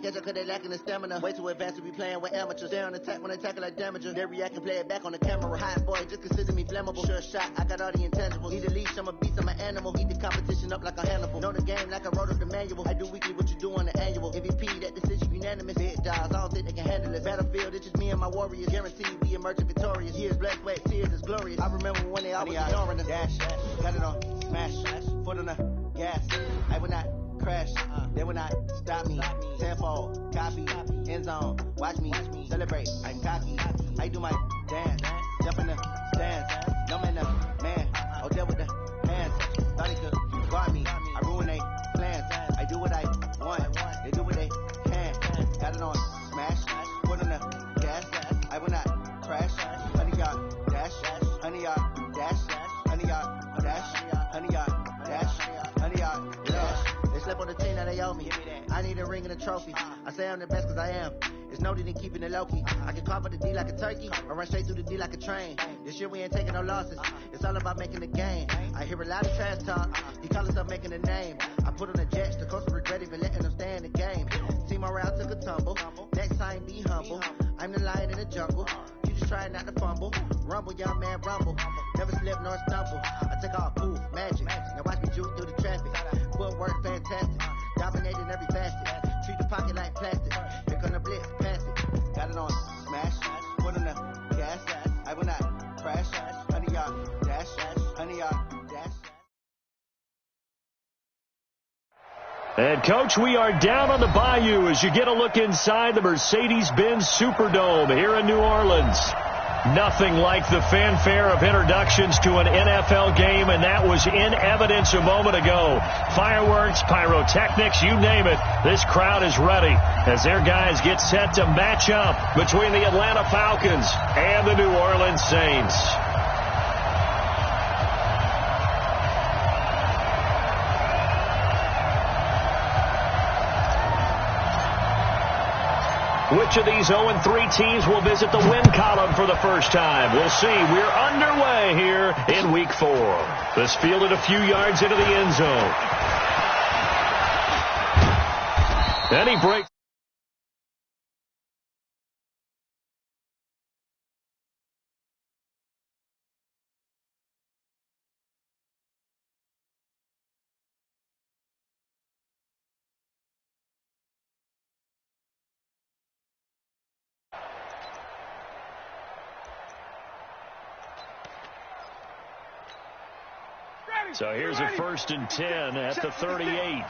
can't catch up cause they lacking the stamina. Way too advanced to be playing with amateurs. Stay on attack when attacking like damager. They react and play it back on the camera. Hot boy, just consider me flammable. Sure shot, I got all the intangibles. Need a leash, I'm a beast, I'm an animal. Eat the competition up like a Hannibal. Know the game like I wrote up the manual. I do weekly what you do on the annual. MVP, that decision unanimous. Big dogs, I don't think they can handle it. Battlefield, it's just me and my warriors. Guaranteed we emerging victorious. Years, blood, sweat, tears is glorious. I remember when they always ignoring the dash. Got it on, smash, foot on the gas. I will not crash, they will not stop me. Tenfold, copy, end zone, watch me celebrate. I'm cocky, I do my dance, jump in the stands. No man, man, oh deal with the hands. Thought he could guard me, I ruin they plans. I do what I want, they do what they can. Got it on, smash, foot on the gas. I will not crash, 100 yard dash, 100 yard dash, 100 yard dash, 100 yard dash, 100 yard dash. They slept on the team, now they owe me. I need a ring and a trophy. I say I'm the best cause I am. It's no need in keeping it low key. I can carve up the D like a turkey, or run straight through the D like a train. This year we ain't taking no losses. It's all about making the game. I hear a lot of trash talk. He call himself making a name. I put on the Jets, the coach will regret even letting them stay in the game. Team morale took a tumble. Next time be humble. I'm the lion in the jungle. You just try not to fumble. Rumble, young man, rumble. Never slip nor stumble. I take all poof, magic. Now watch me juke through the traffic. Footwork fantastic. Dominating every facet. Treat the pocket like plastic. Here come the blitz, pass it. Got it on, smash. Foot on the gas. I will not crash. 100 yard dash. 100 yard dash. And, Coach, we are down on the bayou as you get a look inside the Mercedes-Benz Superdome here in New Orleans. Nothing like the fanfare of introductions to an NFL game, and that was in evidence a moment ago. Fireworks, pyrotechnics, you name it. This crowd is ready as their guys get set to match up between the Atlanta Falcons and the New Orleans Saints. Which of these 0-3 teams will visit the win column for the first time? We'll see. We're underway here in Week 4. This fielded a few yards into the end zone. And he breaks. So here's a 1st and 10 at the 38. 21.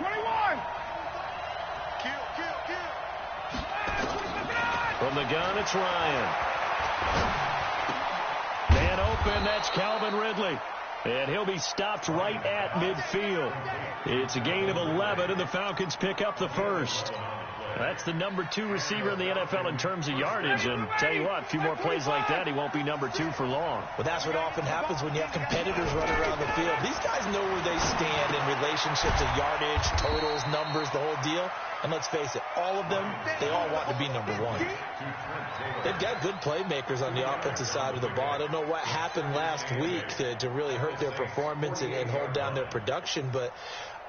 From the gun, it's Ryan. Man open, that's Calvin Ridley. And he'll be stopped right at midfield. It's a gain of 11, and the Falcons pick up the first. That's the number 2 receiver in the NFL in terms of yardage. And tell you what, a few more plays like that, he won't be number 2 for long. Well, that's what often happens when you have competitors running around the field. These guys know where they stand in relationship to yardage, totals, numbers, the whole deal. And let's face it, all of them, they all want to be number 1. They've got good playmakers on the offensive side of the ball. I don't know what happened last week to really hurt their performance and hold down their production, but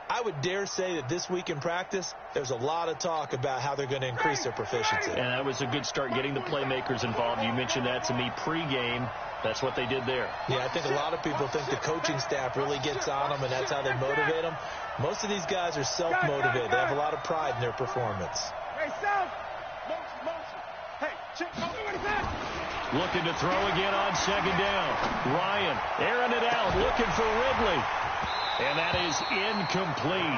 I would dare say that this week in practice, there's a lot of talk about how they're going to increase their proficiency. And that was a good start getting the playmakers involved. You mentioned that to me pregame. That's what they did there. Yeah, I think a lot of people think the coaching staff really gets on them, and that's how they motivate them. Most of these guys are self-motivated. They have a lot of pride in their performance. Hey, South. Motion. Hey, check. Looking to throw again on 2nd down. Ryan airing it out, looking for Ridley. And that is incomplete.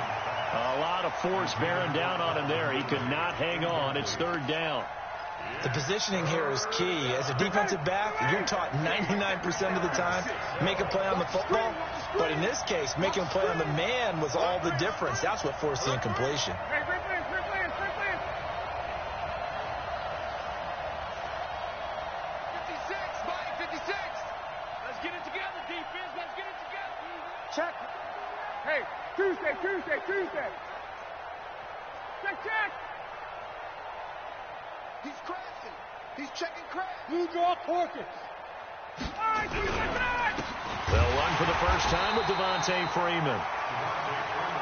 A lot of force bearing down on him there. He could not hang on. It's 3rd down. The positioning here is key. As a defensive back, you're taught 99% of the time, make a play on the football. But in this case, making a play on the man was all the difference. That's what forced the incompletion. Hey, free play. 56, Mike, 56. Let's get it together, defense. Let's get it together. Check. Hey, Tuesday. Check. He's crashing. He's checking crash. New draw Porkins. All right, They'll run for the first time with Devontae Freeman.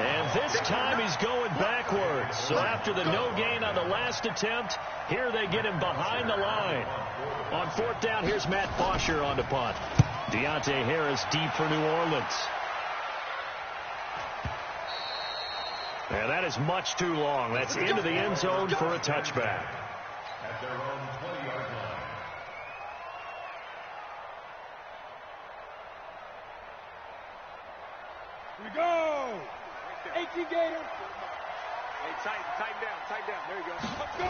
And this time he's going backwards. So after the no gain on the last attempt, here they get him behind the line. On fourth down, here's Matt Bosher on the punt. Deontay Harris deep for New Orleans. And that is much too long. That's into the end zone for a touchback. At their own 20-yard line. Here we go. 18 Gator. Hey, tighten down. There you go. Let's go.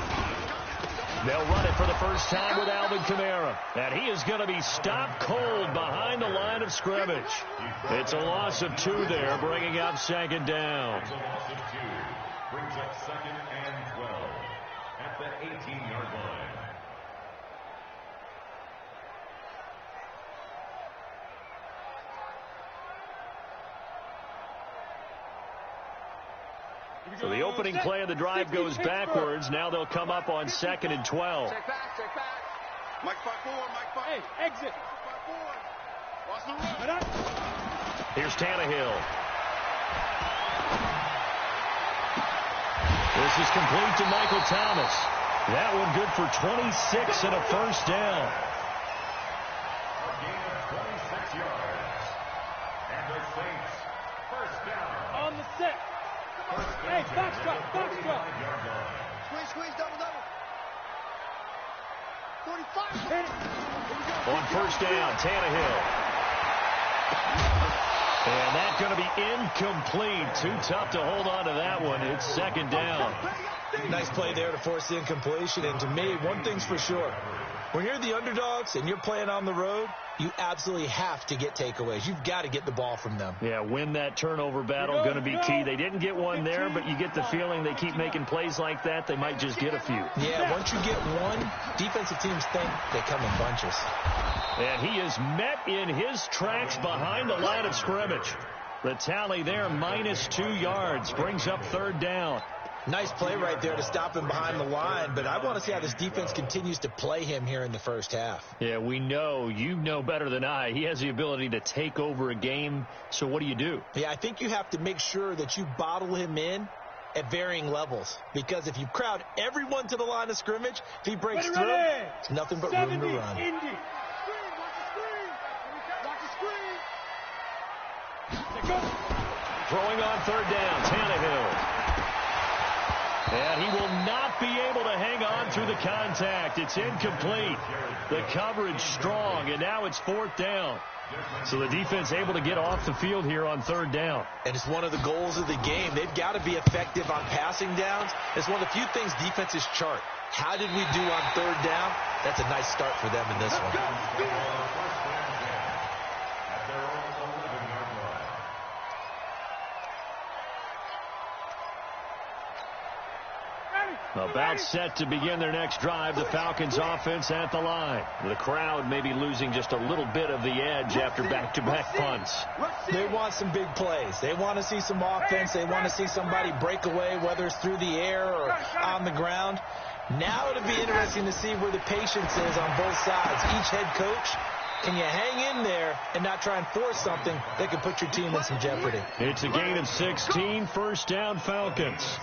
They'll run it for the first time with Alvin Kamara. And he is going to be stopped cold behind the line of scrimmage. It's a loss of 2 there, bringing up second down. It's a loss of 2. Brings up second and 12 at the 18-yard line. So the opening play of the drive goes backwards. Now they'll come up on second and 12. Check back. Mike 5-4. Hey, exit. 5-4. Watch the run. Here's Tannehill. This is complete to Michael Thomas. That one good for 26 and a first down. A gain of 26 yards. And the Saints, first down. On the set. Hey, box drop. Squeeze, double. 45. On first down, Tannehill. And that's going to be incomplete. Too tough to hold on to that one. It's second down. Nice play there to force the incompletion. And to me, one thing's for sure. When you're the underdogs and you're playing on the road, you absolutely have to get takeaways. You've got to get the ball from them. Yeah, win that turnover battle, going to be key. They didn't get one there, but you get the feeling they keep making plays like that, they might just get a few. Yeah, once you get one, defensive teams think they come in bunches. And he is met in his tracks behind the line of scrimmage. The tally there, -2 yards, brings up third down. Nice play right there to stop him behind the line, but I want to see how this defense continues to play him here in the first half. Yeah, we know, you know better than I, he has the ability to take over a game, so what do you do? Yeah, I think you have to make sure that you bottle him in at varying levels, because if you crowd everyone to the line of scrimmage, if he breaks through, it's nothing but room to run. Indy. Watch the screen. Throwing on third down, Tannehill. And he will not be able to hang on through the contact. It's incomplete. The coverage strong, and now it's fourth down. So the defense able to get off the field here on third down. And it's one of the goals of the game. They've got to be effective on passing downs. It's one of the few things defenses chart. How did we do on third down? That's a nice start for them in this one. About set to begin their next drive, the Falcons offense at the line. The crowd may be losing just a little bit of the edge after back-to-back punts. They want some big plays. They want to see some offense. They want to see somebody break away, whether it's through the air or on the ground. Now it'll be interesting to see where the patience is on both sides. Each head coach, can you hang in there and not try and force something that could put your team in some jeopardy? It's a gain of 16, first down Falcons.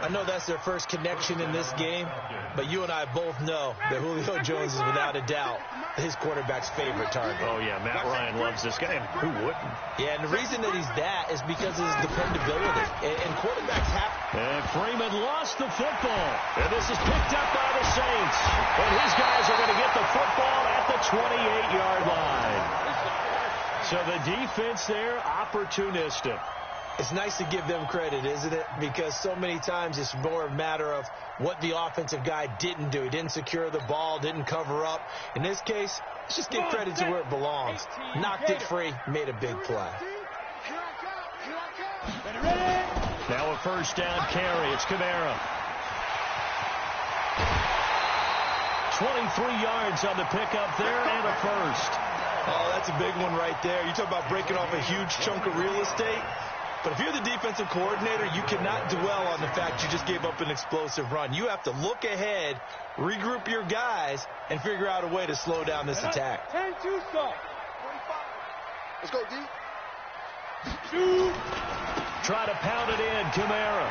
I know that's their first connection in this game, but you and I both know that Julio Jones is without a doubt his quarterback's favorite target. Oh, yeah, Matt Ryan loves this guy, and who wouldn't? Yeah, and the reason that he's that is because of his dependability. And quarterbacks have... And Freeman lost the football. And this is picked up by the Saints. And his guys are going to get the football at the 28-yard line. So the defense there, opportunistic. It's nice to give them credit, isn't it? Because so many times it's more a matter of what the offensive guy didn't do. He didn't secure the ball, didn't cover up. In this case, let's just give credit to where it belongs. Knocked it free, made a big play. Now a first down carry. It's Kamara. 23 yards on the pickup there and a first. Oh, that's a big one right there. You talk about breaking off a huge chunk of real estate. But if you're the defensive coordinator, you cannot dwell on the fact you just gave up an explosive run. You have to look ahead, regroup your guys, and figure out a way to slow down this attack. 10-2 stop. Let's go, D. Try to pound it in, Kamara.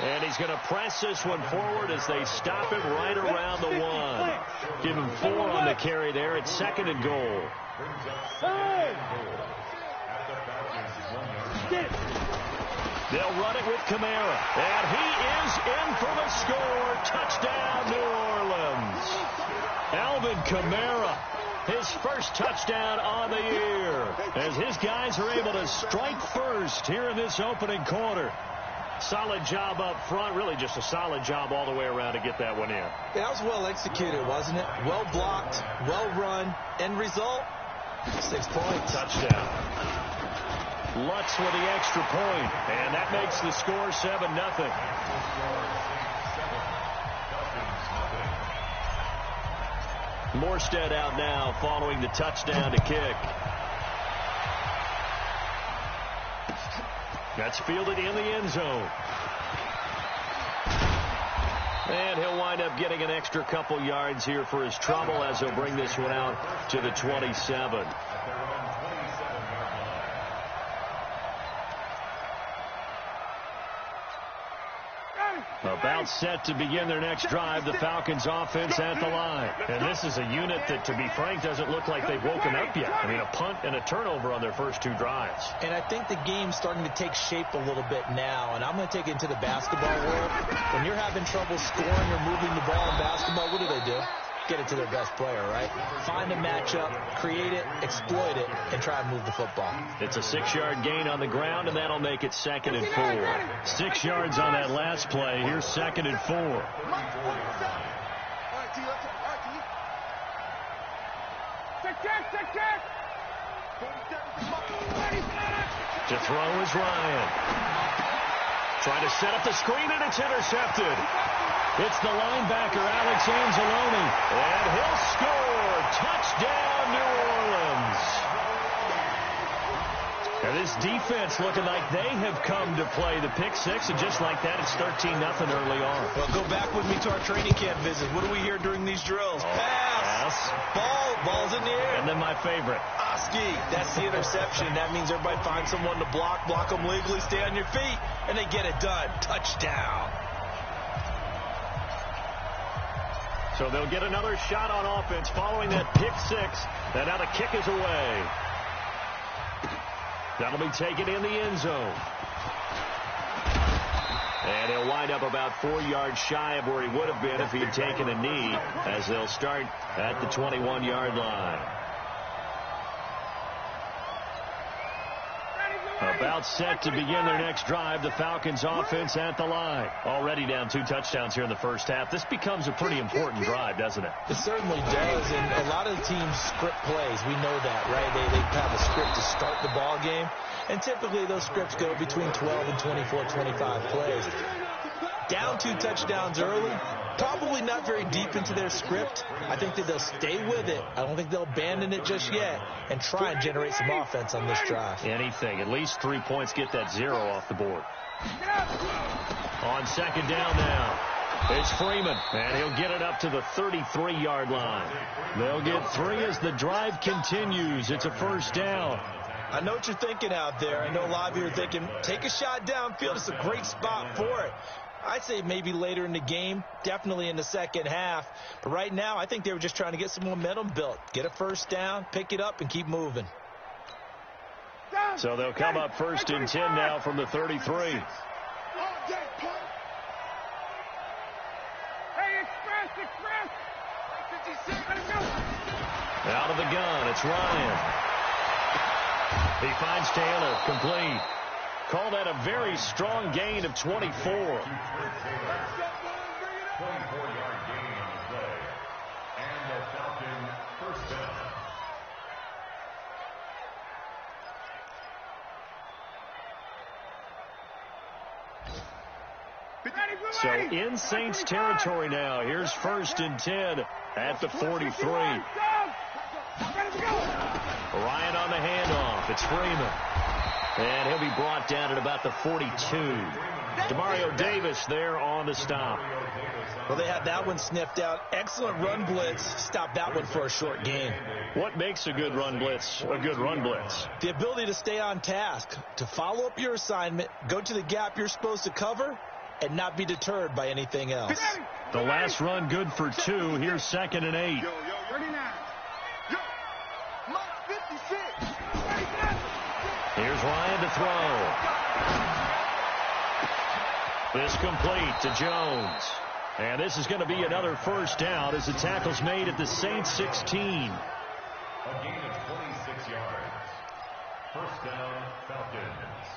And he's going to press this one forward as they stop him right around the 1. Give him 4 on the carry there. It's 2nd and goal. They'll run it with Kamara. And he is in for the score. Touchdown, New Orleans. Alvin Kamara, his first touchdown on the year, as his guys are able to strike first here in this opening quarter. Solid job up front, really just a solid job all the way around to get that one in. That was well executed, wasn't it? Well blocked, well run. End result, 6 points. Touchdown. Lutz with the extra point, and that makes the score 7-0. Morstead out now following the touchdown to kick. That's fielded in the end zone. And he'll wind up getting an extra couple yards here for his trouble as he'll bring this one out to the 27. About set to begin their next drive, the Falcons offense at the line. And this is a unit that, to be frank, doesn't look like they've woken up yet. I mean, a punt and a turnover on their first 2 drives. And I think the game's starting to take shape a little bit now. And I'm going to take it into the basketball world. When you're having trouble scoring or moving the ball in basketball, what do? Get it to their best player, right? Find a matchup, create it, exploit it, and try and move the football. It's a 6-yard gain on the ground, and that'll make it 2nd and 4. 6 yards on that last play. Here's 2nd and 4. To throw is Ryan. Trying to set up the screen, and it's intercepted. It's the linebacker, Alex Anzalone, and he'll score. Touchdown, New Orleans. And this defense looking like they have come to play the pick 6, and just like that, it's 13-0 early on. Well, go back with me to our training camp visit. What do we hear during these drills? Pass. Ball's in the air. And then my favorite. Oski. That's the interception. That means everybody finds someone to block them legally, stay on your feet, and they get it done. Touchdown. So they'll get another shot on offense following that pick 6. And now the kick is away. That'll be taken in the end zone. And he'll wind up about 4 yards shy of where he would have been if he had taken a knee, as they'll start at the 21-yard line. About set to begin their next drive, the Falcons offense at the line. Already down 2 touchdowns here in the first half. This becomes a pretty important drive, doesn't it? It certainly does, and a lot of the teams script plays. We know that, right? They have a script to start the ball game, and typically those scripts go between 12 and 24, 25 plays. Down 2 touchdowns early, probably not very deep into their script. I think that they'll stay with it. I don't think they'll abandon it just yet and try and generate some offense on this drive. Anything. At least 3 points, get that 0 off the board. On 2nd down now, it's Freeman, and he'll get it up to the 33-yard line. They'll get 3 as the drive continues. It's a 1st down. I know what you're thinking out there. I know a lot of you are thinking, take a shot downfield. It's a great spot for it. I'd say maybe later in the game, definitely in the second half. But right now, I think they were just trying to get some momentum built. Get a 1st down, pick it up, and keep moving. So they'll come up 1st and 10 now from the 33. Out of the gun, it's Ryan. He finds Taylor, complete. Call that a very strong gain of 24. 24-yard gain on the play. And the Falcon 1st down. So in Saints territory now. Here's 1st and 10 at the 43. Ryan on the handoff. It's Freeman. And he'll be brought down at about the 42. Demario Davis there on the stop. Well, they had that one sniffed out. Excellent run blitz. Stopped that one for a short gain. What makes a good run blitz a good run blitz? The ability to stay on task, to follow up your assignment, go to the gap you're supposed to cover, and not be deterred by anything else. The last run good for 2. Here's 2nd and 8. 39. Yo, Mike 56. Here's Ryan to throw. This complete to Jones. And this is going to be another first down as the tackle's made at the Saints 16. A gain of 26 yards. First down, Falcons.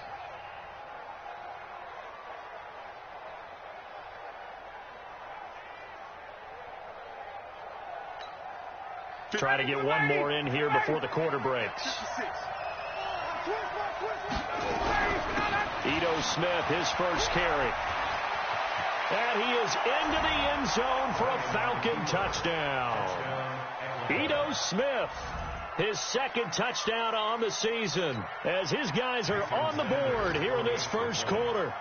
Try to get one more in here before the quarter breaks. Ito Smith, his first carry. And he is into the end zone for a Falcon touchdown. Ito Smith, his second touchdown on the season, as his guys are on the board here in this first quarter.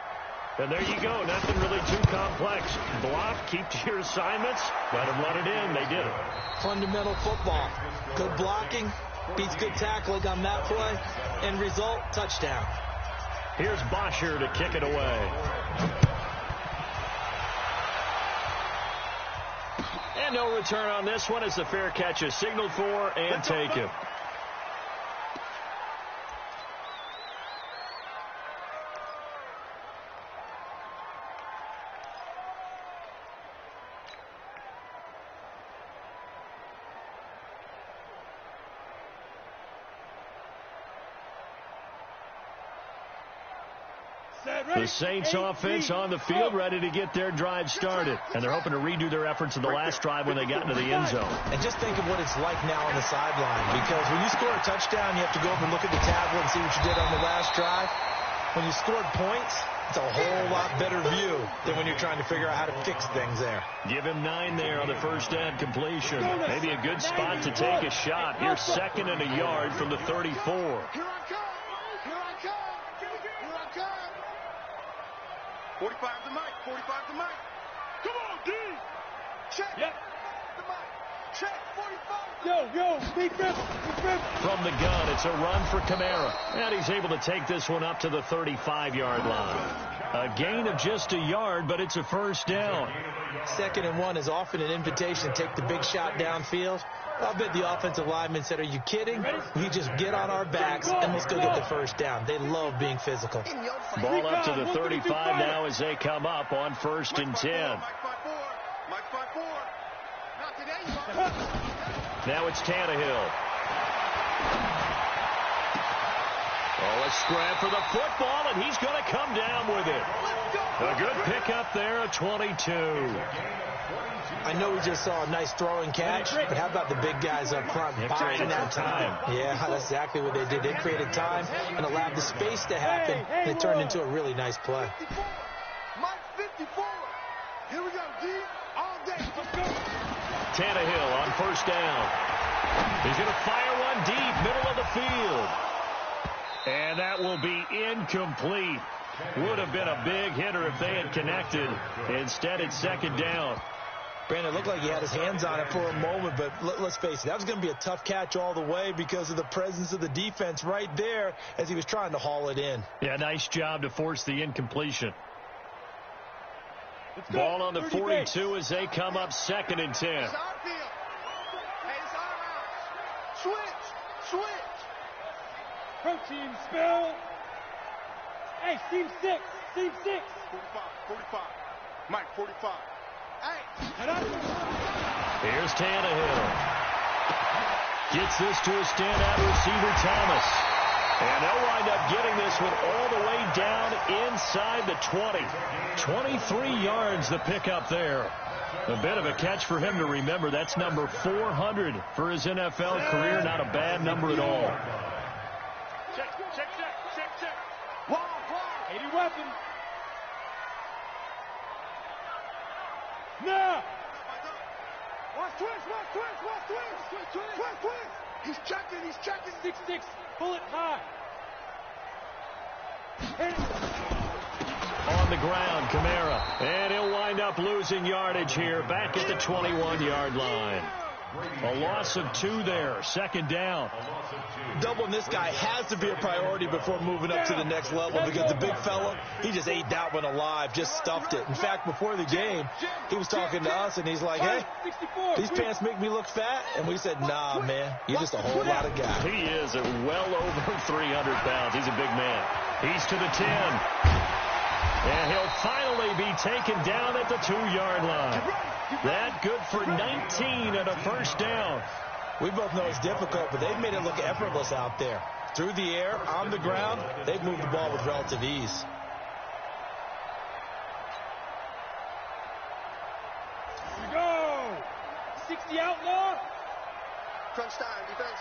And there you go. Nothing really too complex. Block, keep to your assignments, let them run it in. They did it. Fundamental football. Good blocking, beats good tackling on that play, and result, touchdown. Here's Bosher to kick it away. And no return on this one as the fair catch is signaled for and taken. The Saints offense on the field, ready to get their drive started. And they're hoping to redo their efforts in the last drive when they got into the end zone. And just think of what it's like now on the sideline. Because when you score a touchdown, you have to go over and look at the tablet and see what you did on the last drive. When you scored points, it's a whole lot better view than when you're trying to figure out how to fix things there. Give him 9 there on the first down completion. Maybe a good spot to take a shot. Here's 2nd and a yard from the 34. Here I come. Here I come. Here I come. 45 to Mike. 45 to Mike. Come on, D. Check. Yep. The Mike. Check. 45. Yo, defense. From the gun, it's a run for Kamara. And he's able to take this one up to the 35-yard line. A gain of just a yard, but it's a first down. 2nd and 1 is often an invitation to take the big shot downfield. I'll bet the offensive lineman said, are you kidding? We just get on our backs and let's go get the first down. They love being physical. Ball up to the 35 now as they come up on 1st and 10. Mike 5-4. Not today. Now it's Tannehill. Oh, a scrap for the football, and he's going to come down with it. A good pickup there, a 22. I know we just saw a nice throw and catch, but how about the big guys up front buying that time? Yeah, that's exactly what they did. They created time and allowed the space to happen, and it turned into a really nice play. Mike 54. Here we go, D. All day. Let's go. Tannehill on first down. He's going to fire one deep, middle of the field. And that will be incomplete. Would have been a big hitter if they had connected. Instead, it's 2nd down. Brandon, it looked like he had his hands on it for a moment, but let's face it, that was going to be a tough catch all the way because of the presence of the defense right there as he was trying to haul it in. Yeah, nice job to force the incompletion. Ball on the 42 as they come up 2nd and 10. It's our field. Hey, it's our house. Switch. Protein spill. Hey, team 6. 45. Mike 45. Hey, here's Tannehill. Gets this to a standout receiver, Thomas. And they'll wind up getting this one all the way down inside the 20. 23 yards the pickup there. A bit of a catch for him to remember. That's number 400 for his NFL career. Not a bad number at all. check. 80 weapon. Now. Watch twins. He's checking. 6-6. Pull it high. On on the ground, Kamara. And he'll wind up losing yardage here, back at the 21-yard line. A loss of 2 there, second down. Doubling this guy has to be a priority before moving up to the next level, because the big fella, he just ate that one alive, just stuffed it. In fact, before the game, he was talking to us, and he's like, hey, these pants make me look fat. And we said, nah, man, you're just a whole lot of guy. He is at well over 300 pounds. He's a big man. He's to the 10. And he'll finally be taken down at the 2-yard line. That good for 19 and a first down. We both know it's difficult, but they've made it look effortless out there. Through the air, on the ground, they've moved the ball with relative ease. Here we go. 60 outlaw. Crunch time, defense.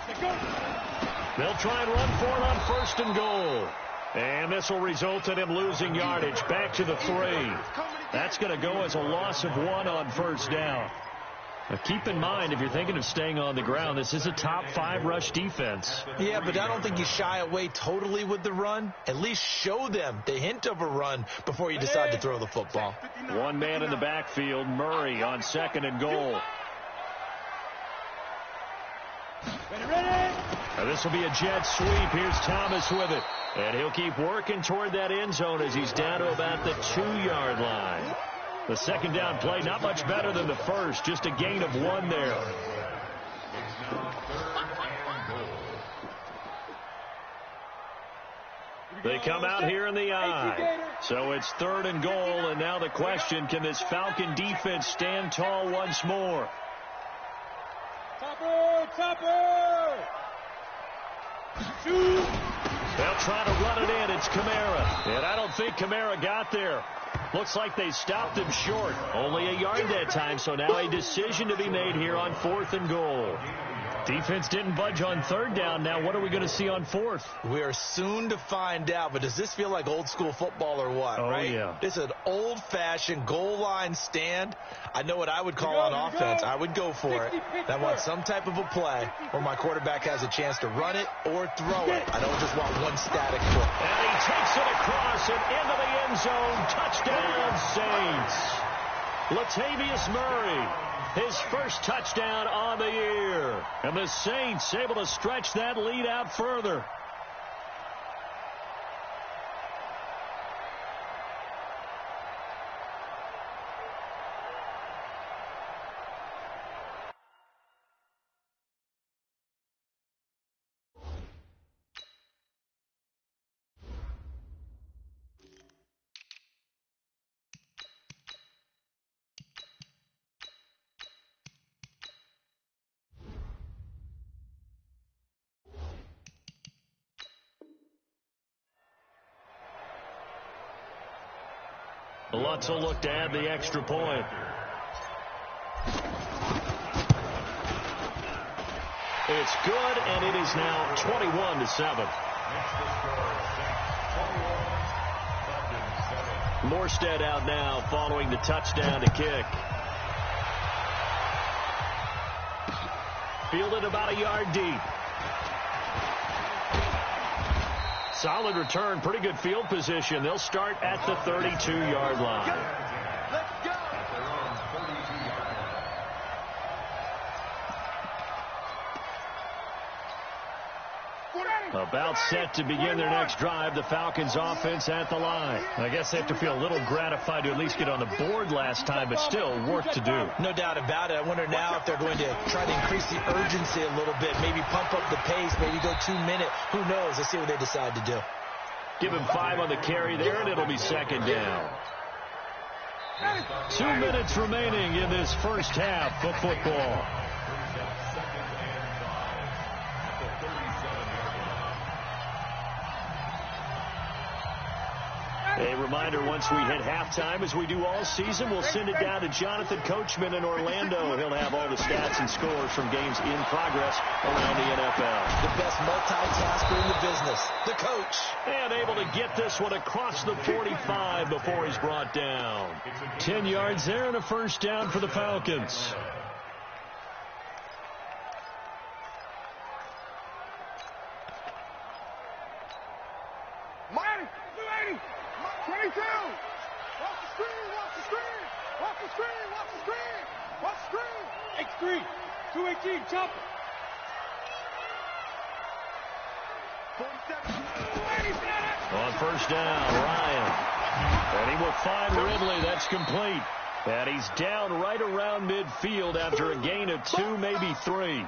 Let's go. They'll try and run for it on first and goal. And this will result in him losing yardage back to the 3. That's going to go as a loss of 1 on first down. Now keep in mind, if you're thinking of staying on the ground, this is a top 5 rush defense. Yeah, but I don't think you shy away totally with the run. At least show them the hint of a run before you decide to throw the football. 1 man in the backfield, Murray on second and goal. Ready. Now this will be a jet sweep. Here's Thomas with it. And he'll keep working toward that end zone as he's down to about the 2-yard line. The second down play, not much better than the first, just a gain of 1 there. They come out here in the eye. So it's 3rd and goal, and now the question, can this Falcon defense stand tall once more? Topper. Shoot. They'll try to run it in. It's Kamara. And I don't think Kamara got there. Looks like they stopped him short. Only a yard that time, so now a decision to be made here on 4th and goal. Defense didn't budge on 3rd down. Now what are we going to see on 4th? We are soon to find out, but does this feel like old school football or what, right? Yeah. This is an old-fashioned goal line stand. I know what I would call on offense. I would go for it. I want some type of a play where my quarterback has a chance to run it or throw it. I don't just want one static foot. And he takes it across and into the end zone. Touchdown, Saints. Latavius Murray, his first touchdown on the year. And the Saints able to stretch that lead out further. Lutz will look to add the extra point. It's good, and it is now 21-7. Morstead out now following the touchdown to kick. Fielded about a yard deep. Solid return, pretty good field position. They'll start at the 32-yard line. Let's go. About set to begin their next drive. The Falcons offense at the line. I guess they have to feel a little gratified to at least get on the board last time, but still work to do. No doubt about it. I wonder now if they're going to try to increase the urgency a little bit, maybe pump up the pace, maybe go 2 minute. Who knows? Let's see what they decide to do. Give him 5 on the carry there, and it'll be second down. 2 minutes remaining in this first half of football. A reminder, once we hit halftime, as we do all season, we'll send it down to Jonathan Coachman in Orlando. He'll have all the stats and scores from games in progress around the NFL. The best multitasker in the business, the coach. And able to get this one across the 45 before he's brought down. 10 yards there and a first down for the Falcons. 22. Watch the screen, watch the screen. Watch the screen, watch the screen. Watch the screen. X3. 218, chop it. 47. On first down, Ryan. And he will find Ridley. That's complete. And he's down right around midfield after a gain of 2, maybe 3.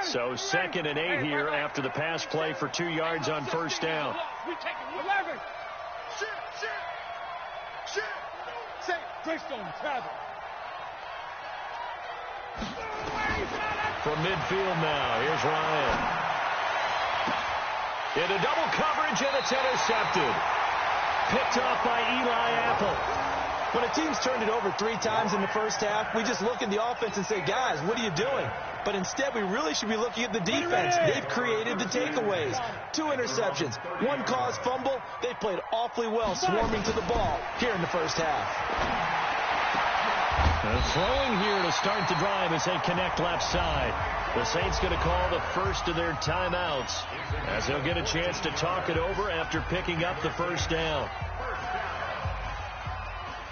So 2nd and 8 here after the pass play for 2 yards on first down. We take it. 11. Shit. Say. Greystone, travel. From midfield now, here's Ryan. Into double coverage, and it's intercepted. Picked off by Eli Apple. When a team's turned it over 3 times in the first half, we just look at the offense and say, guys, what are you doing? But instead, we really should be looking at the defense. They've created the takeaways. 2 interceptions, 1 caused fumble. They played awfully well swarming to the ball here in the first half. Throwing here to start the drive as they connect left side. The Saints going to call the first of their timeouts as they'll get a chance to talk it over after picking up the first down.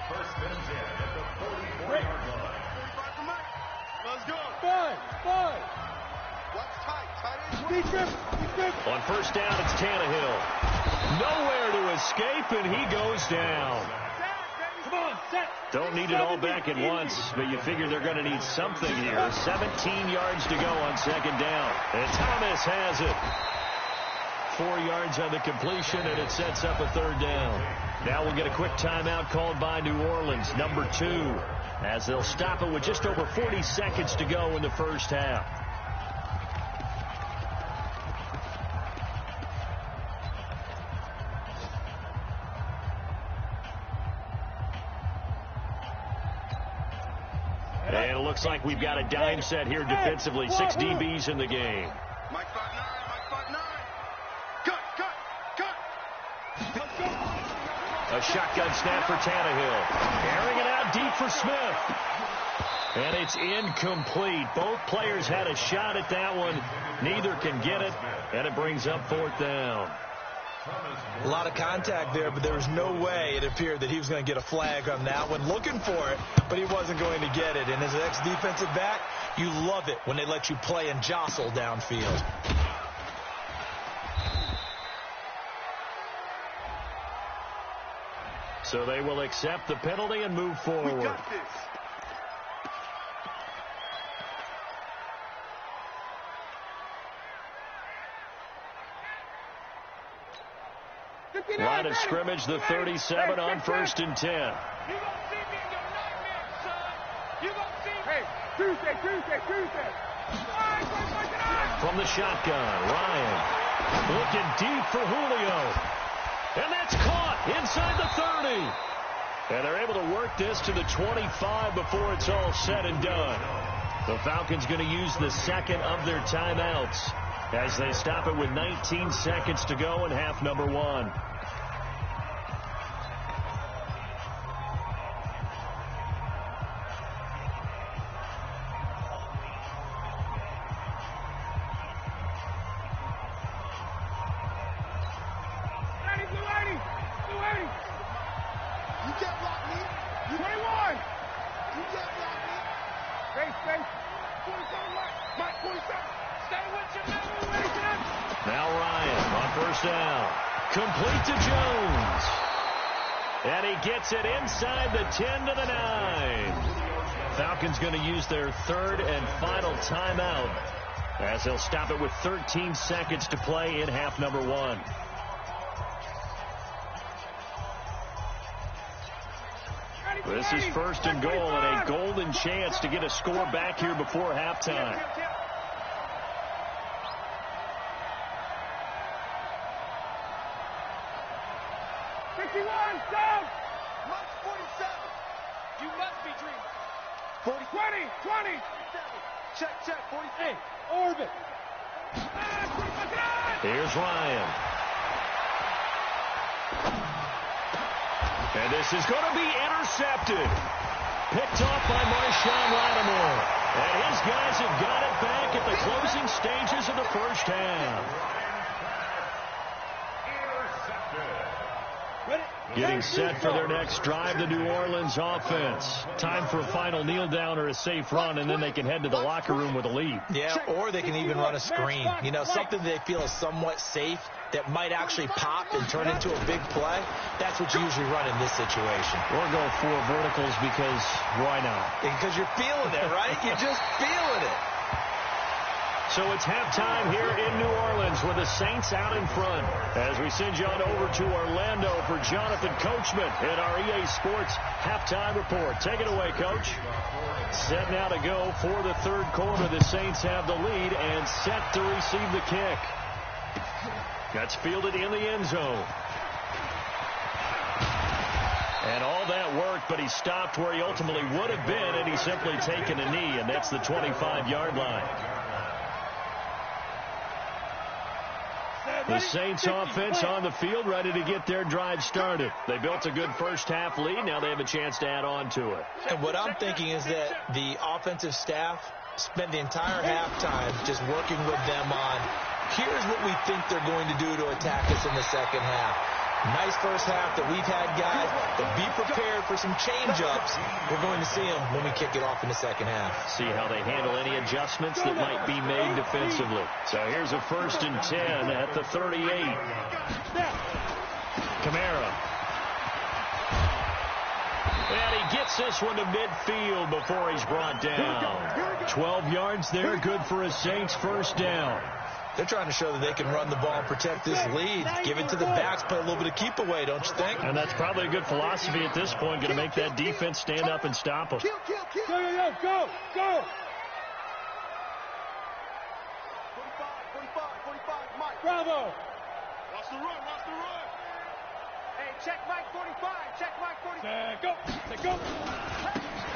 First and 10 at the 44-yard line. 45 for Mike. Let's go. 5. Watch tight. Tight end. Defense. On first down, it's Tannehill. Nowhere to escape, and he goes down. Come on, set. Don't need it all back at once, but you figure they're going to need something here. 17 yards to go on second down. And Thomas has it. 4 yards on the completion, and it sets up a third down. Now we'll get a quick timeout called by New Orleans, number 2, as they'll stop it with just over 40 seconds to go in the first half. And it looks like we've got a dime set here defensively. 6 DBs in the game. Mike 5'9", Cut. A shotgun snap for Tannehill. Airing it out deep for Smith. And it's incomplete. Both players had a shot at that one. Neither can get it. And it brings up 4th down. A lot of contact there, but there was no way it appeared that he was going to get a flag on that one. Looking for it, but he wasn't going to get it. And as an ex-defensive back, you love it when they let you play and jostle downfield. So they will accept the penalty and move forward. We got this. Line of scrimmage, the 37 on 1st and 10. You gonna see me in your nightmare, son. You gonna see me. Hey, Tuesday. From the shotgun, Ryan looking deep for Julio. And that's caught inside the 30. And they're able to work this to the 25 before it's all said and done. The Falcons going to use the 2nd of their timeouts as they stop it with 19 seconds to go in half number 1. Now Ryan on first down. Complete to Jones. And he gets it inside the 10 to the 9. Falcons going to use their 3rd and final timeout as they'll stop it with 13 seconds to play in half number 1. This is 1st and goal and a golden chance to get a score back here before halftime. Down. Mike 47. You must be dreaming. 40. 20. Check. 48. Hey, orbit. Here's Ryan. And this is going to be intercepted. Picked off by Marshawn Lattimore. And his guys have got it back at the closing stages of the first half. Getting set for their next drive, the New Orleans offense. Time for a final kneel down or a safe run, and then they can head to the locker room with a lead. Yeah, or they can even run a screen. You know, something they feel is somewhat safe that might actually pop and turn into a big play. That's what you usually run in this situation. Or go 4 verticals because why not? Because you're feeling it, right? You're just feeling it. So it's halftime here in New Orleans with the Saints out in front. As we send you on over to Orlando for Jonathan Coachman in our EA Sports halftime report. Take it away, Coach. Set now to go for the third quarter. The Saints have the lead and set to receive the kick. That's fielded in the end zone. And all that worked, but he stopped where he ultimately would have been, and he's simply taken a knee, and that's the 25-yard line. The Saints offense on the field, ready to get their drive started. They built a good first-half lead. Now they have a chance to add on to it. And what I'm thinking is that the offensive staff spent the entire halftime just working with them on, here's what we think they're going to do to attack us in the second half. Nice first half that we've had, guys, but be prepared for some change-ups. We're going to see them when we kick it off in the second half. See how they handle any adjustments that might be made defensively. So here's a 1st and 10 at the 38. Kamara. And he gets this one to midfield before he's brought down. 12 yards there, good for a Saints first down. They're trying to show that they can run the ball and protect this lead. Give it to the backs, play a little bit of keep away, don't you think? And that's probably a good philosophy at this point, going to make that defense stand up and stop them. Go! 45, 45, Mike. Bravo! Watch the run. Hey, check Mike 45, go!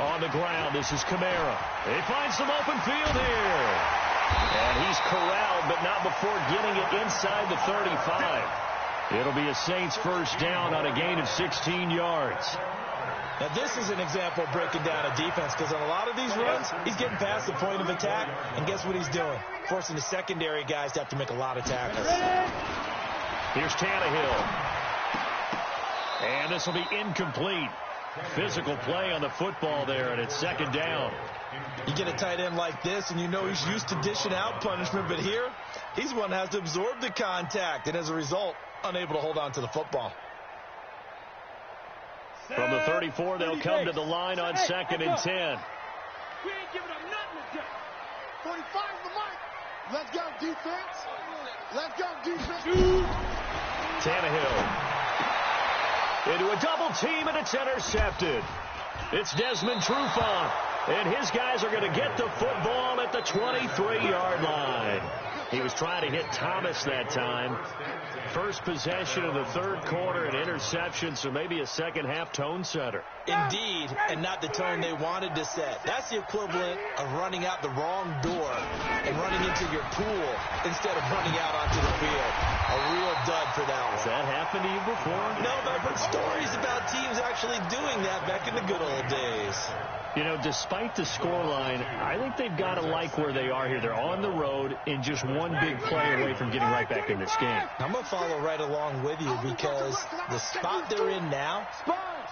On the ground, this is Kamara. He finds some open field here. And he's corralled, but not before getting it inside the 35. It'll be a Saints first down on a gain of 16 yards. Now, this is an example of breaking down a defense, because on a lot of these runs, he's getting past the point of attack, and guess what he's doing? Forcing the secondary guys to have to make a lot of tackles. Here's Tannehill. And this will be incomplete. Physical play on the football there, and it's second down. You get a tight end like this, and you know he's used to dishing out punishment, but here, he's one that has to absorb the contact, and as a result, unable to hold on to the football. From the 34, they'll come to the line on 2nd and 10. We ain't giving up nothing today. 45 the mic. Let's go, defense. Tannehill. Into a double team, and it's intercepted. It's Desmond Trufant, and his guys are going to get the football at the 23-yard line. He was trying to hit Thomas that time. First possession of the third quarter, an interception, so maybe a second-half tone setter. Indeed, and not the tone they wanted to set. That's the equivalent of running out the wrong door and running into your pool instead of running out onto the field. A real dud for that one. Has that happened to you before? No, but I've heard stories about teams actually doing that back in the good old days. You know, despite the scoreline, I think they've got to like where they are here. They're on the road and just one big play away from getting right back in this game. I'm going to follow right along with you because the spot they're in now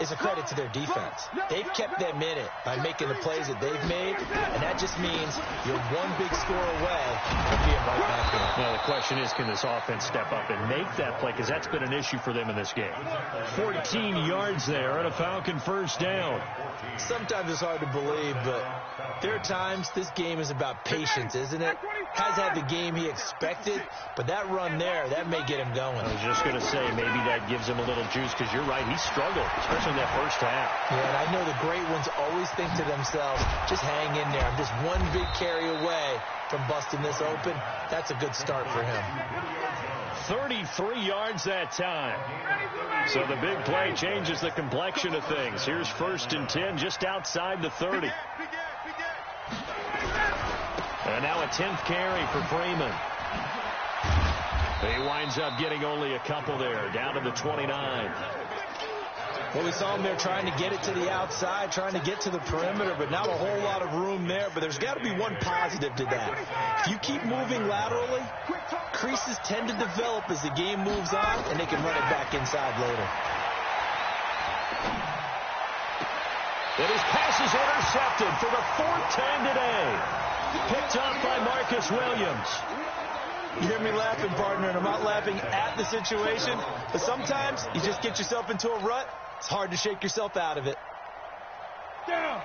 is a credit to their defense. They've kept them in it by making the plays that they've made, and that just means you're one big score away from being right back in. Now, the question is, can this offense step up and make that play? Because that's been an issue for them in this game. 14 yards there and a Falcon first down. Sometimes it's hard to believe, but there are times this game is about patience, isn't it? Has had the game he expected, but that run there, that may get him going. I was just going to say, maybe that gives him a little juice, because you're right, he struggled, especially in that first half. Yeah, and I know the great ones always think to themselves, just hang in there. I'm just one big carry away from busting this open. That's a good start for him. 33 yards that time. So the big play changes the complexion of things. Here's 1st and 10 just outside the 30. And now a 10th carry for Freeman. He winds up getting only a couple there, down to the 29. Well, we saw him there trying to get it to the outside, trying to get to the perimeter, but not a whole lot of room there. But there's got to be one positive to that. If you keep moving laterally, creases tend to develop as the game moves on, and they can run it back inside later. And his pass is intercepted for the fourth time today. Picked up by Marcus Williams. You hear me laughing, partner, and I'm not laughing at the situation, but sometimes you just get yourself into a rut. It's hard to shake yourself out of it.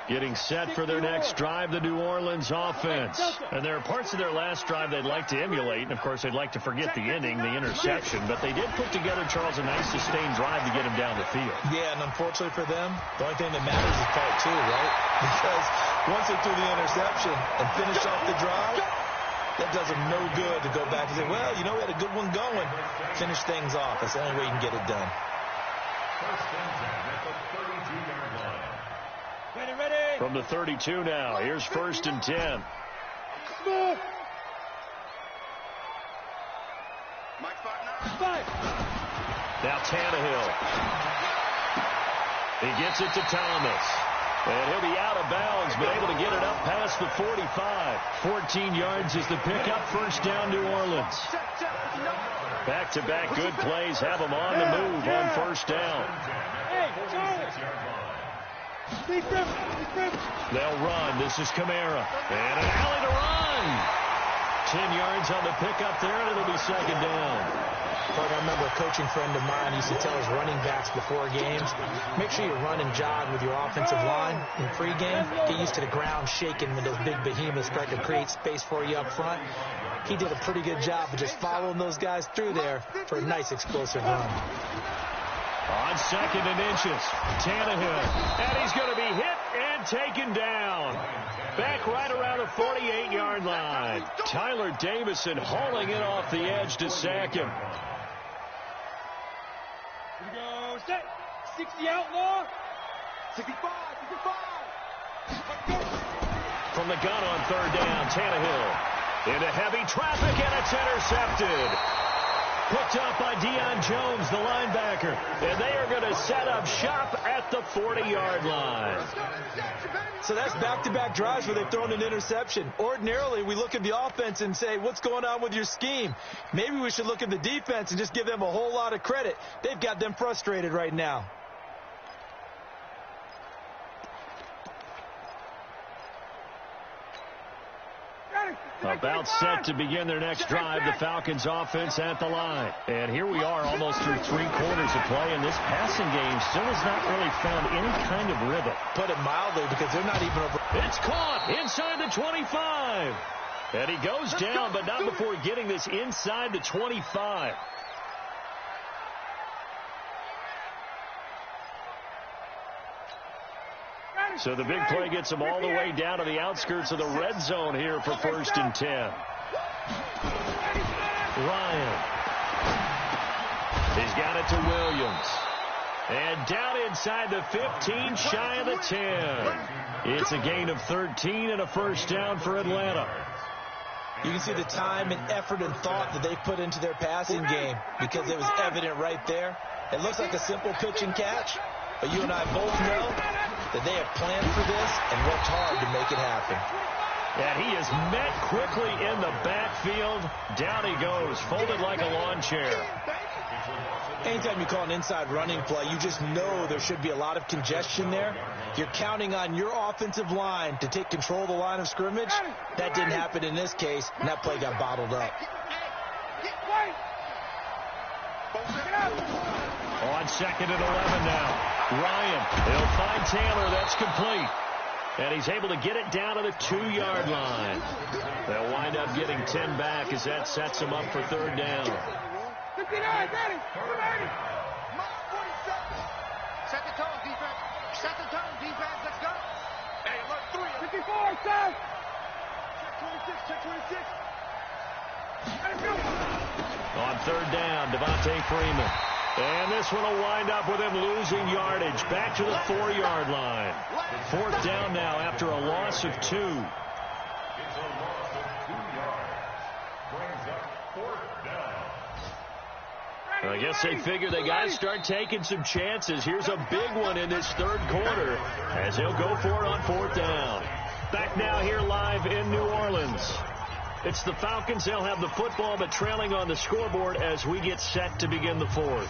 Getting set for their next drive, the New Orleans offense. And there are parts of their last drive they'd like to emulate, and of course they'd like to forget the ending, the interception, but they did put together, Charles, a nice sustained drive to get him down the field. Yeah, and unfortunately for them, the only thing that matters is part two, right? Because once they threw the interception and finished off the drive, that does them no good to go back and say, well, you know, we had a good one going. Finish things off. That's the only way you can get it done. First and 10 at the 32-yard line. Ready. From the 32 now, here's first and 10. Mike 5-9. Now Tannehill. He gets it to Thomas. And he'll be out of bounds, but able to get it up past the 45. 14 yards is the pickup. First down, New Orleans. Back-to-back good plays have them on the move on first down. They'll run. This is Kamara. And an alley to run. 10 yards on the pickup there, and it'll be second down. I remember a coaching friend of mine used to tell his running backs before games, make sure you run and jog with your offensive line in pregame. Get used to the ground shaking when those big behemoths start to create space for you up front. He did a pretty good job of just following those guys through there for a nice explosive run. On second and inches, Tannehill, and he's going to be hit and taken down. Back right around the 48-yard line. Tyler Davison hauling it off the edge to sack him. Here we go. Set. 60 outlaw. 65. From the gun on third down, Tannehill into heavy traffic, and it's intercepted. Picked up by Deion Jones, the linebacker. And they are going to set up shop at the 40-yard line. So that's back-to-back drives where they've thrown an interception. Ordinarily, we look at the offense and say, what's going on with your scheme? Maybe we should look at the defense and just give them a whole lot of credit. They've got them frustrated right now. About set to begin their next drive, the Falcons offense at the line. And here we are almost through 3 quarters of play, and this passing game still has not really found any kind of rhythm. Put it mildly, because they're not even over. It's caught inside the 25. And he goes down, but not before getting this inside the 25. So the big play gets him all the way down to the outskirts of the red zone here for first and 10. Ryan. He's got it to Williams. And down inside the 15, shy of the 10. It's a gain of 13 and a first down for Atlanta. You can see the time and effort and thought that they put into their passing game, because it was evident right there. It looks like a simple pitch and catch, but you and I both know that they have planned for this and worked hard to make it happen. And he is met quickly in the backfield. Down he goes, folded like a lawn chair. Anytime you call an inside running play, you just know there should be a lot of congestion there. You're counting on your offensive line to take control of the line of scrimmage. That didn't happen in this case, and that play got bottled up. On second and 11 now. Ryan, he'll find Taylor. That's complete. And he's able to get it down to the 2-yard line. They'll wind up getting 10 back as that sets him up for third down. 59, ready. Set the tone, defense. Set the tone, defense. Let's go. Hey, look, 3. 54, son. Check 26. On third down, Devontae Freeman. And this one will wind up with him losing yardage. Back to the 4-yard line. Fourth down now after a loss of 2. It's a loss of 2 yards. Brings up I guess they figure they got to start taking some chances. Here's a big one in this third quarter as he'll go for it on fourth down. Back now here live in New Orleans. It's the Falcons. They'll have the football, but trailing on the scoreboard as we get set to begin the fourth.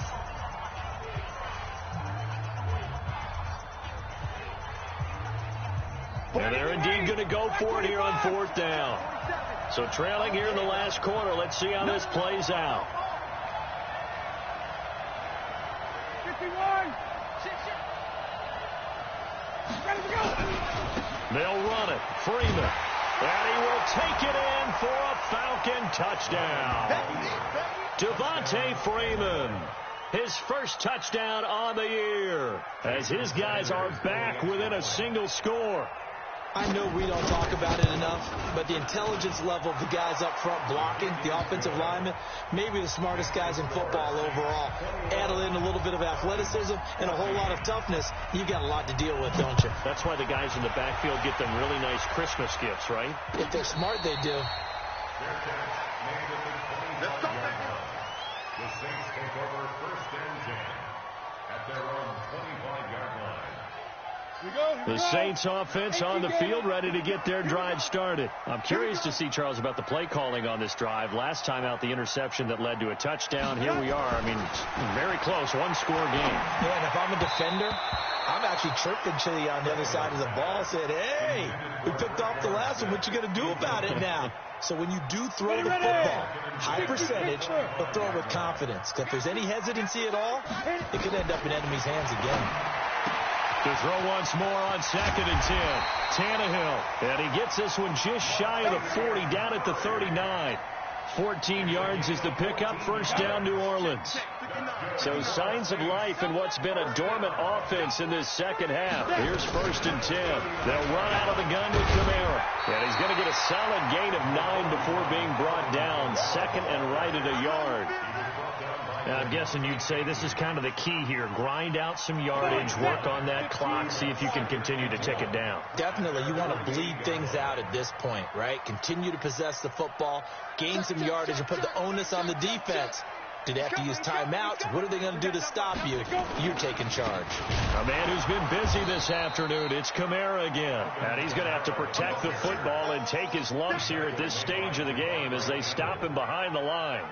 And they're indeed going to go for it here on fourth down. So trailing here in the last quarter. Let's see how this plays out. 51. They'll run it. Freeman. And he will take it in for a Falcon touchdown. Devontae Freeman. His first touchdown on the year as his guys are back within a single score. I know we don't talk about it enough, but the intelligence level of the guys up front blocking, the offensive linemen, maybe the smartest guys in football overall. Add in a little bit of athleticism and a whole lot of toughness, you got a lot to deal with, don't you? That's why the guys in the backfield get them really nice Christmas gifts, right? If they're smart, they do. The Saints take over first and 10 at their own 25-yard line. The Saints offense on the field, ready to get their drive started. I'm curious to see, Charles, about the play calling on this drive. Last time out, the interception that led to a touchdown. Here we are. I mean, very close, one-score game. Yeah, and if I'm a defender, I'm actually chirping to you on the other side of the ball, saying, hey, we picked off the last one. What you going to do about it now? So when you do throw the football, high percentage, but throw it with confidence. Because if there's any hesitancy at all, it could end up in enemy's hands again. To throw once more on 2nd and 10. Tannehill. And he gets this one just shy of the 40, down at the 39. 14 yards is the pickup. First down, New Orleans. So signs of life in what's been a dormant offense in this second half. Here's 1st and 10. They'll run out of the gun with Kamara. And he's going to get a solid gain of 9 before being brought down. Second and right at a yard. Now, I'm guessing you'd say this is kind of the key here. Grind out some yardage, work on that clock, see if you can continue to tick it down. Definitely. You want to bleed things out at this point, right? Continue to possess the football, gain some yardage, and put the onus on the defense. Do they have to use timeouts? What are they going to do to stop you? You're taking charge. A man who's been busy this afternoon, it's Kamara again. And he's going to have to protect the football and take his lumps here at this stage of the game as they stop him behind the line.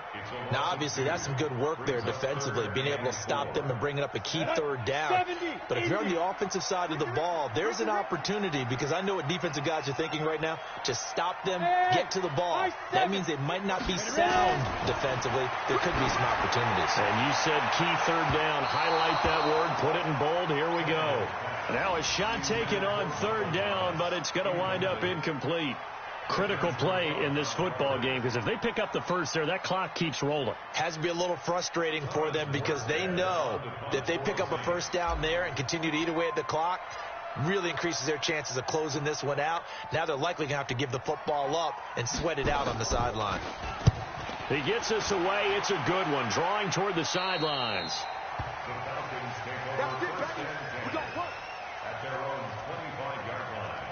Now, obviously, that's some good work there defensively, being able to stop them and bringing up a key third down. But if you're on the offensive side of the ball, there's an opportunity, because I know what defensive guys are thinking right now, to stop them, get to the ball. That means they might not be sound defensively. There could be some opportunities. And you said key third down. Highlight that word. Put it in bold. Here we go. Now a shot taken on third down, but it's going to wind up incomplete. Critical play in this football game, because if they pick up the first there, that clock keeps rolling. Has to be a little frustrating for them, because they know that if they pick up a first down there and continue to eat away at the clock, really increases their chances of closing this one out. Now they're likely going to have to give the football up and sweat it out on the sideline. He gets us away. It's a good one. Drawing toward the sidelines. The Falcons take over first and 10 at their own 25-yard line.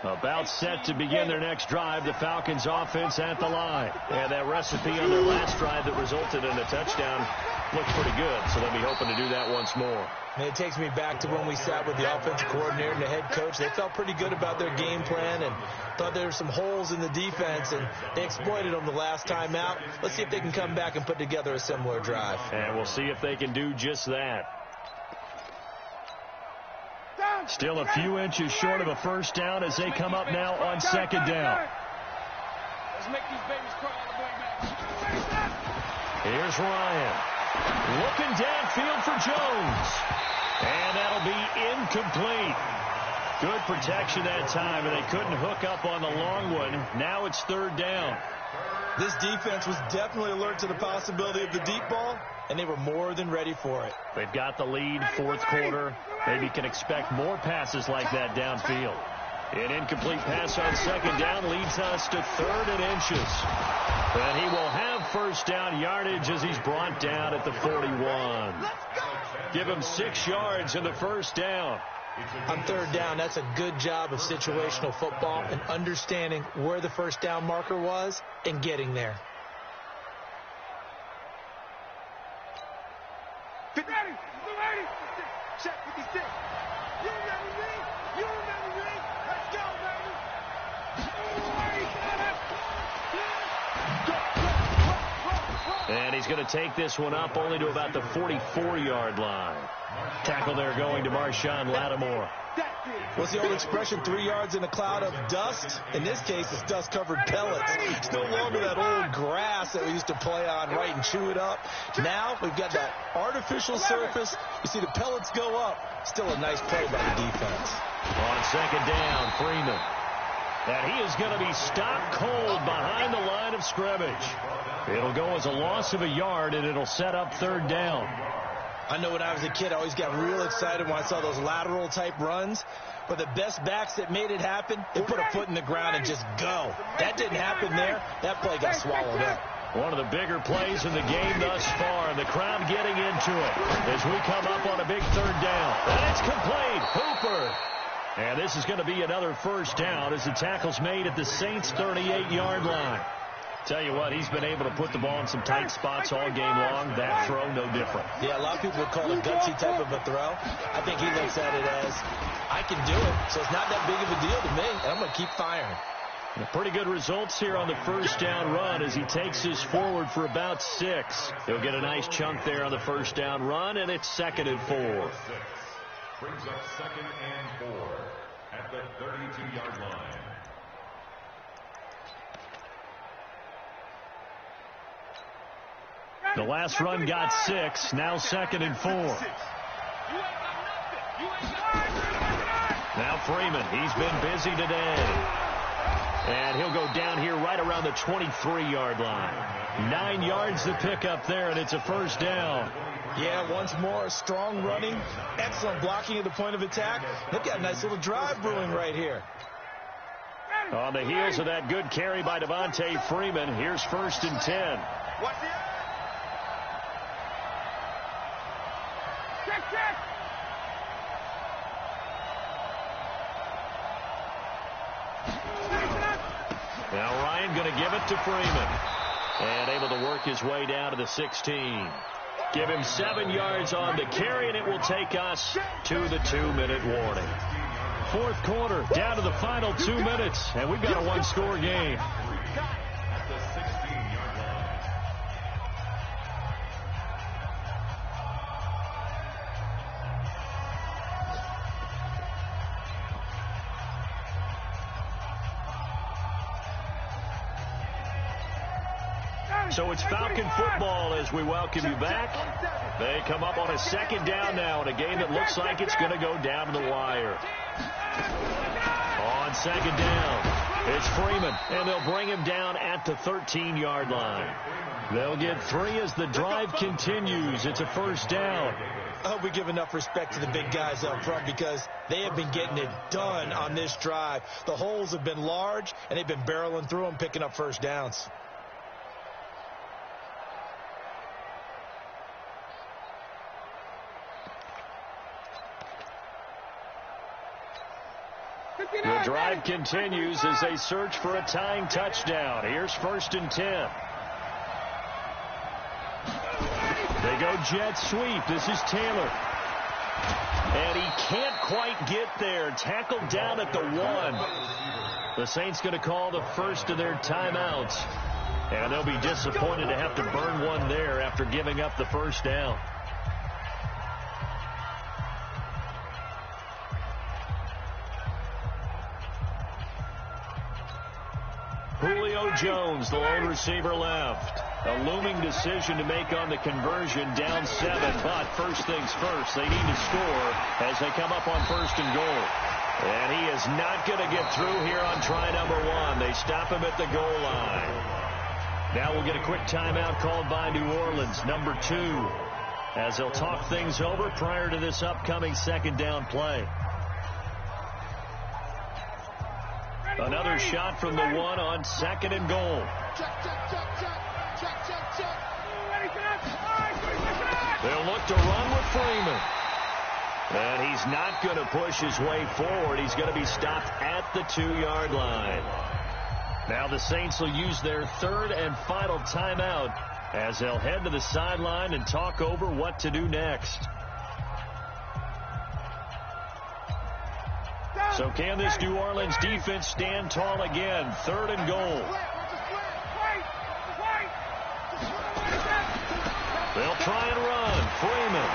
About set to begin their next drive. The Falcons offense at the line. And that recipe on their last drive that resulted in a touchdown looked pretty good. So they'll be hoping to do that once more. And it takes me back to when we sat with the offensive coordinator and the head coach. They felt pretty good about their game plan and thought there were some holes in the defense, and they exploited them the last time out. Let's see if they can come back and put together a similar drive. And we'll see if they can do just that. Still a few inches short of a first down as they come up now on 2nd down. Let's make these babies cry all the way back. Here's Ryan. Looking downfield for Jones. And that'll be incomplete. Good protection that time, and they couldn't hook up on the long one. Now it's 3rd down. This defense was definitely alert to the possibility of the deep ball, and they were more than ready for it. They've got the lead, 4th quarter. Maybe can expect more passes like that downfield. An incomplete pass on 2nd down leads us to 3rd and inches. And he will have first down yardage as he's brought down at the 41. Give him 6 yards in the first down. On third down, that's a good job of situational football and understanding where the first down marker was and getting there. Ready. Check 56. You remember me? Let's go, baby. And he's going to take this one up only to about the 44-yard line. Tackle there going to Marshawn Lattimore. What's the old expression, 3 yards in a cloud of dust? In this case, it's dust-covered pellets. Still belong to that old grass that we used to play on, right, and chew it up. Now we've got that artificial surface. You see the pellets go up. Still a nice play by the defense. On second down, Freeman. And he is going to be stopped cold behind the line of scrimmage. It'll go as a loss of a yard, and it'll set up third down. I know when I was a kid, I always got real excited when I saw those lateral-type runs. But the best backs that made it happen, they put a foot in the ground and just go. That didn't happen there. That play got swallowed up. One of the bigger plays in the game thus far, and the crowd getting into it as we come up on a big third down. And it's complete. Hooper. And this is going to be another first down as the tackle's made at the Saints' 38-yard line. Tell you what, he's been able to put the ball in some tight spots all game long. That throw, no different. Yeah, a lot of people would call it a gutsy type of a throw. I think he looks at it as, I can do it, so it's not that big of a deal to me, and I'm going to keep firing. Pretty good results here on the first down run as he takes this forward for about 6. He'll get a nice chunk there on the first down run, and it's 2nd and 4. Brings up 2nd and 4 at the 32-yard line. The last run got 6, now 2nd and 4. Now Freeman, he's been busy today. And he'll go down here right around the 23-yard line. 9 yards to pick up there, and it's a first down. Yeah, once more, strong running, excellent blocking at the point of attack. They've got a nice little drive brewing right here. On the heels of that good carry by Devontae Freeman, here's 1st and 10. Watch the eye. Check. Now Ryan going to give it to Freeman. And able to work his way down to the 16. Give him 7 yards on the carry, and it will take us to the 2-minute warning. Fourth quarter, down to the final 2 minutes, and we've got a one-score game. At the 16-yard line. So it's Falcon football as we welcome you back. They come up on a 2nd down now in a game that looks like it's going to go down to the wire. On 2nd down, it's Freeman, and they'll bring him down at the 13-yard line. They'll get 3 as the drive continues. It's a first down. I hope we give enough respect to the big guys up front because they have been getting it done on this drive. The holes have been large, and they've been barreling through them, picking up first downs. The drive continues as they search for a tying touchdown. Here's 1st and 10. They go jet sweep. This is Taylor. And he can't quite get there. Tackled down at the 1. The Saints going to call the first of their timeouts. And they'll be disappointed to have to burn one there after giving up the first down. Julio Jones, the lone receiver left. A looming decision to make on the conversion, down 7. But first things first, they need to score as they come up on 1st and goal. And he is not going to get through here on try number 1. They stop him at the goal line. Now we'll get a quick timeout called by New Orleans, number 2, as they'll talk things over prior to this upcoming 2nd down play. Another shot from the 1 on 2nd and goal. They'll look to run with Freeman. And he's not going to push his way forward. He's going to be stopped at the 2-yard line. Now the Saints will use their third and final timeout as they'll head to the sideline and talk over what to do next. So can this New Orleans defense stand tall again? 3rd and goal. They'll try and run. Freeman.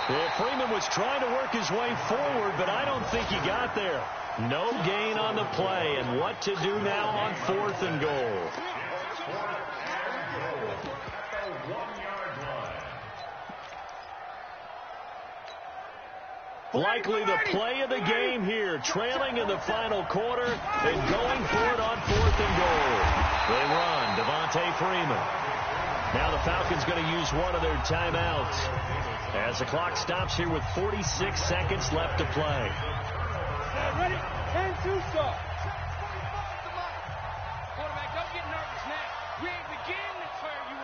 Well, Freeman was trying to work his way forward, but I don't think he got there. No gain on the play, and what to do now on 4th and goal. Likely the play of the game here, trailing in the final quarter and going for it on 4th and goal. They run. Devontae Freeman. Now the Falcons going to use one of their timeouts as the clock stops here with 46 seconds left to play. Ready? And 2 stop. Quarterback, don't get nervous now. We ain't beginning to tear you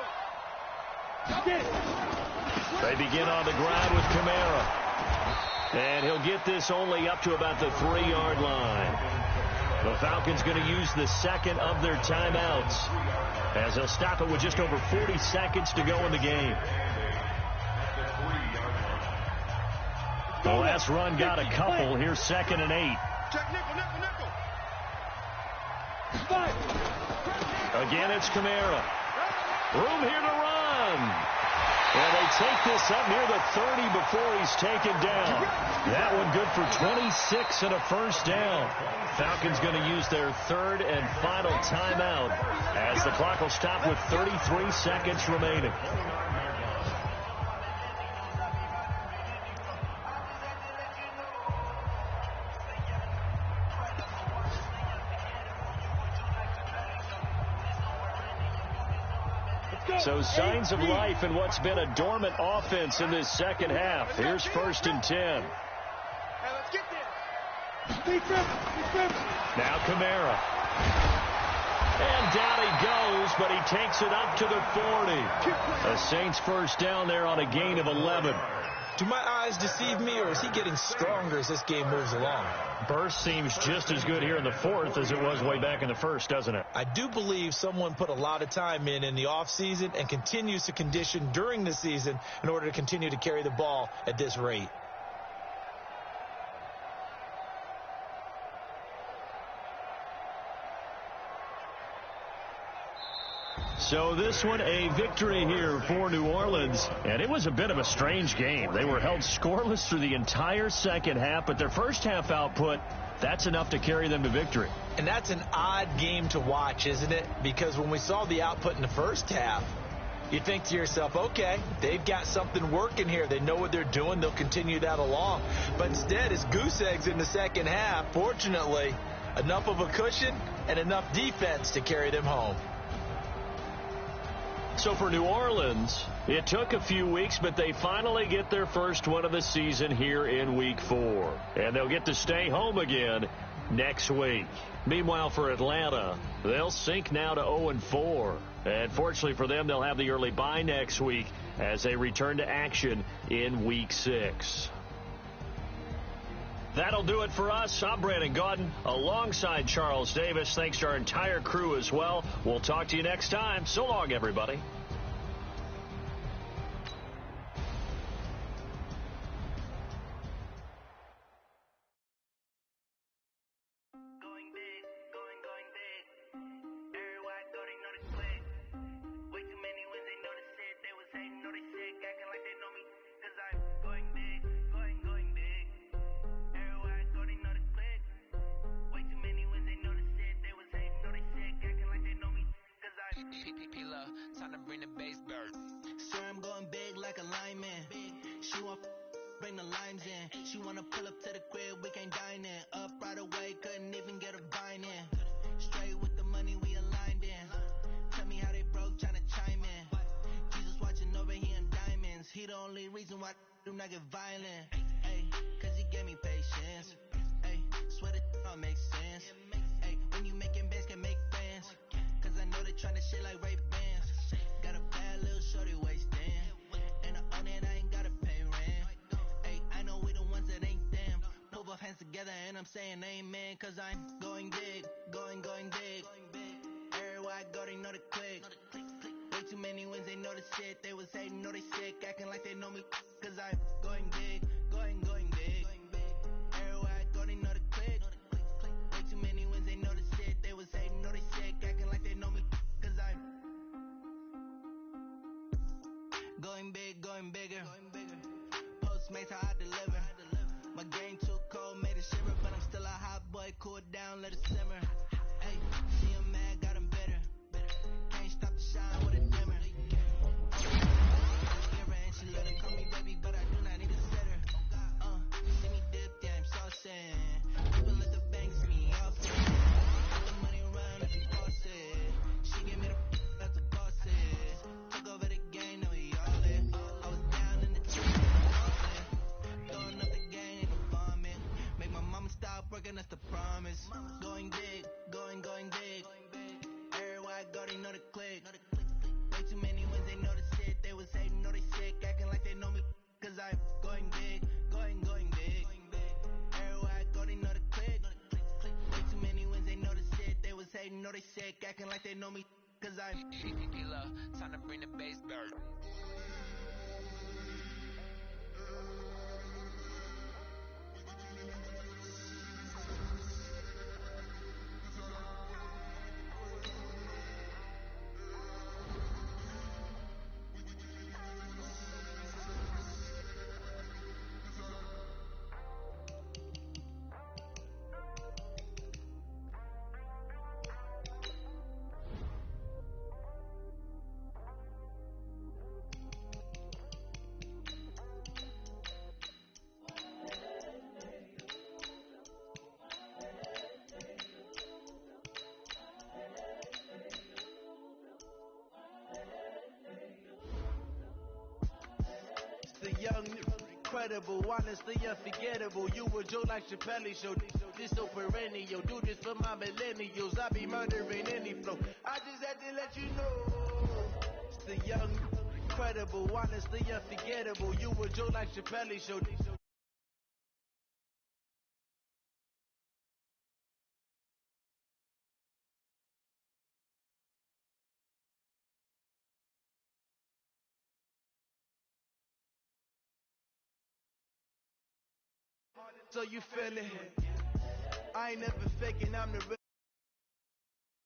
up. They begin on the ground with Kamara. And he'll get this only up to about the 3-yard line. The Falcons going to use the second of their timeouts as they'll stop it with just over 40 seconds to go in the game. The last run got a couple. Here's 2nd and 8. Check nickel. Again, it's Kamara. Room here to run. And they take this up near the 30 before he's taken down. That one good for 26 and a first down. Falcons going to use their 3rd and final timeout as the clock will stop with 33 seconds remaining. So signs of life in what's been a dormant offense in this second half. Here's 1st and 10. Hey, let's get there. Now Kamara. And down he goes, but he takes it up to the 40. A Saints first down there on a gain of 11. Do my eyes deceive me, or is he getting stronger as this game moves along? Burst seems just as good here in the 4th as it was way back in the 1st, doesn't it? I do believe someone put a lot of time in the offseason and continues to condition during the season in order to continue to carry the ball at this rate. So this one a victory here for New Orleans, and it was a bit of a strange game. They were held scoreless through the entire second half, but their first half output, that's enough to carry them to victory. And that's an odd game to watch, isn't it? Because when we saw the output in the first half, you think to yourself, okay, they've got something working here. They know what they're doing. They'll continue that along. But instead, it's goose eggs in the second half. Fortunately, enough of a cushion and enough defense to carry them home. So for New Orleans, it took a few weeks, but they finally get their first one of the season here in Week 4. And they'll get to stay home again next week. Meanwhile, for Atlanta, they'll sink now to 0-4. And fortunately for them, they'll have the early bye next week as they return to action in Week 6. That'll do it for us. I'm Brandon Gaudin alongside Charles Davis. Thanks to our entire crew as well. We'll talk to you next time. So long, everybody. Time to bring the bass bird. Sir, I'm going big like a lineman. She want bring the limes in. She wanna pull up to the crib, we can't dine in. Up right away, couldn't even get a vine in. Straight with the money we aligned in. Tell me how they broke, tryna chime in. Jesus watching over, he in diamonds. He the only reason why do not get violent. Ay, cause he gave me patience. Ay, swear that all makes sense. Ay, when you making bands can make friends. Cause I know they tryna shit like Ray Bans. Got a bad little shorty waist in. And I own it, I ain't gotta pay rent. Ay, I know we the one saying amen, cause I'm going big, going big. Everywhere I go, they know the click. Way too many wins, they know the shit. They was hating, know they sick, acting like they know me, cause I'm going big, going big. Everywhere I go, they know the click. Way too many wins, they know the shit. They was hating, know they sick, acting like they know me, cause I'm going big, going bigger. Postmates how I deliver. My game too cold, made it shiver, but I'm still a hot boy. Cool it down, let it simmer. Hey, see him mad, got him bitter. Can't stop the shine with a dimmer. Give her and she let her call me baby, but I do not need a sitter. See me dip, yeah, I'm saucing. People let the bank see me off it. Let the money run if you boss it. She give me the that's the boss is. Took over the game, now we all in. I was down in the team, throwing up the game, ain't no vomit. Make my mama stop working, that's the promise. Going big, going big. Everywhere I go, they know the click. Way too many wins, they know the shit. They was hating, know they sick, acting like they know me, cause I'm going big, going big. Everywhere I go, they know the click. Way too many wins, they know the shit. They was hating, know they sick, acting like they know me, cause I'm time to bring the bass back. The young, incredible, honestly unforgettable. You a Joe like Chappelle show. This so perennial. Do this for my millennials. I be murdering any flow. I just had to let you know. It's the young, incredible, honestly unforgettable. You a Joe like Chappelle show. So you feel it? I ain't never faking, I'm the real.